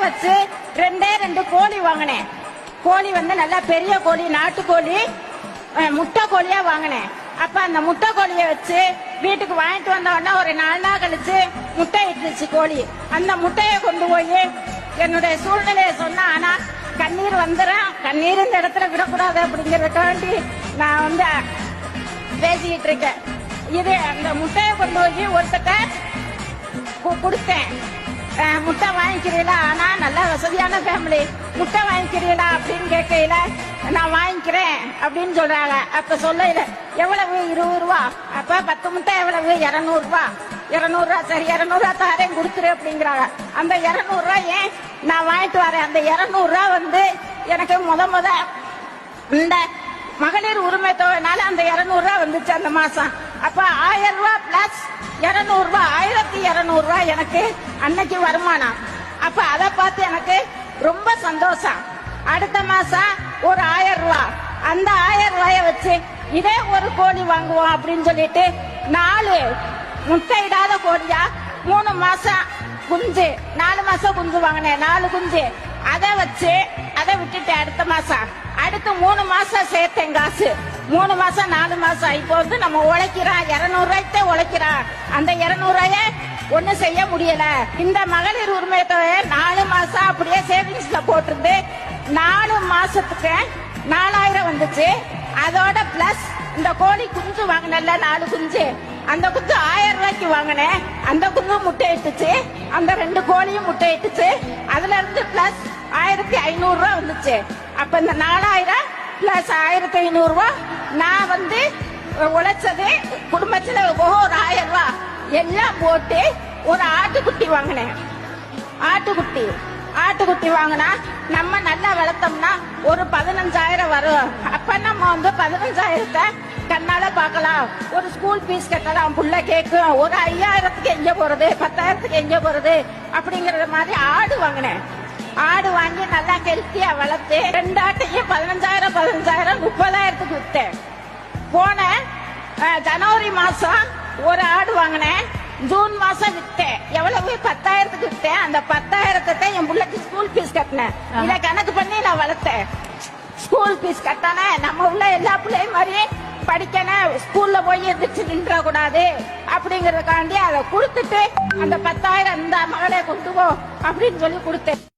வச்சு 2 கோழி வாங்கினேன். கோழி வந்து நல்லா பெரிய கோழி, நாட்டுக்கோழி, முட்டை கோழியா வாங்கினேன். அப்ப அந்த முட்டை கோழியை வச்சு வீட்டுக்கு வாங்கிட்டு வந்த உடனே ஒரு 4 நாள் கழிச்சு முட்டை இட்டுச்சு கோழி. அந்த முட்டையை கொண்டு போய் என்னுடைய சூழ்நிலையை சொன்னா, ஆனா கண்ணீர் வந்துடும், கண்ணீர் இந்த இடத்துல விடக்கூடாது அப்படிங்கறதுக்காண்டி நான் வந்து பேசிக்கிட்டு இருக்கேன். இது அந்த முட்டையை கொண்டு போய் ஒருத்தட்ட கொடுத்தேன். முட்டை வாங்கிக்கிறீங்களா, ஆனா நல்ல வசதியான ஃபேமிலி, முட்டை வாங்கிக்கிறீங்களா அப்படின்னு கேட்கல, நான் வாங்கிக்கிறேன் அப்படின்னு சொல்றாங்க. அப்ப சொல்ல எவ்வளவு, 20 ரூபா. அப்ப 10 முட்டை எவ்வளவு, 200 ரூபா. 200 ரூபா, சரி 200 ரூபா தாரேன் கொடுத்துரு அப்படிங்கிறாங்க. அந்த 200 ரூபா ஏன் நான் வாங்கிட்டு வரேன். அந்த 200 ரூபா வந்து எனக்கு முத இந்த மகளிர் உரிமை தொகைனால அந்த 200 ரூபா வந்துச்சு அந்த மாசம். அப்ப 1000 ரூபா பிளஸ் 200 ரூபா, 1200 ரூபா எனக்கு அன்னைக்கு வருமானம். அப்ப அதை பார்த்து எனக்கு ரொம்ப சந்தோஷம். அடுத்த மாசம் ஒரு 1000 ரூபா, அந்த 1000 ரூபாய வச்சு இதே ஒரு கோழி வாங்குவோம் அப்படின்னு சொல்லிட்டு 4 முட்டையிடாத கோழியா 3 மாசம் குஞ்சு, 4 மாசம் குஞ்சு வாங்கினேன், 4 குஞ்சு. அதை வச்சு அதை விட்டுட்டு அடுத்த மாசம் அடுத்து 3 மாசம் சேர்த்தேன் காசு. 3 மாசம் 4 மாசம் இப்போ வந்து நம்ம உழைக்கிறான், 200 ரூபாய்க்கு உழைக்கிறான். அந்த 200 ரூபாய ஒண்ணு செய்ய முடியல. இந்த மகளிர் உரிமை தொகை 4 மாசம் அப்படியே சேவிங்ஸ்ல போட்டிருந்து 4 மாசத்துக்கு 4000 வந்துச்சு. அதோட பிளஸ் இந்த கோழி குஞ்சு வாங்கினல 4 குஞ்சு, அந்த குஞ்சு 1000 ரூபாய்க்கு வாங்கினேன். அந்த குஞ்சு முட்டை இட்டுச்சு, அந்த 2 கோழியும் முட்டை இட்டுச்சு. அதுல இருந்து பிளஸ் 1500 ரூபா வந்துச்சு. அப்ப இந்த 4000 பிளஸ் 1500 ரூபா நான் வந்து உழைச்சது குடும்பத்துல ஒரு 1000 ரூபா எல்லாம் போட்டு ஒரு ஆட்டுக்குட்டி வாங்கினேன். ஆட்டுக்குட்டி வாங்கினா நம்ம நல்லா வளர்த்தோம்னா ஒரு 15000 வரும். அப்ப நம்ம வந்து 15000 கண்ணால பாக்கலாம். ஒரு ஸ்கூல் ஃபீஸ் கட்டலாம், புள்ள கேக்கும். ஒரு 5000க்கு எங்க போறது, 10,000க்கு எங்க போறது அப்படிங்கறது மாதிரி ஆடு வாங்கினேன். ஆடு வாங்கி நல்லா ஹெல்த்தியா வளர்த்து 2 ஆட்டையும் 15000 30,000க்கு வித்தேன். போன ஜனவரி மாசம் ஒரு ஆடு வாங்கினேன், ஜூன் மாசம் வித்தேன். எவ்வளவு, 10,000க்கு வித்தேன். அந்த 10,000 என் பிள்ளைக்கு ஸ்கூல் ஃபீஸ் கட்டினேன். இதை கணக்கு பண்ணி நான் வளர்த்தேன். ஸ்கூல் ஃபீஸ் கட்டானே நம்ம உள்ள எல்லா பிள்ளையும் மாதிரி படிக்கணும், ஸ்கூல்ல போய் எதிர்த்து நின்ற கூடாது அப்படிங்கறதுக்காண்டி அதை கொடுத்துட்டு அந்த 10,000 இந்த மகளை கொண்டு போ அப்படின்னு சொல்லி கொடுத்தேன்.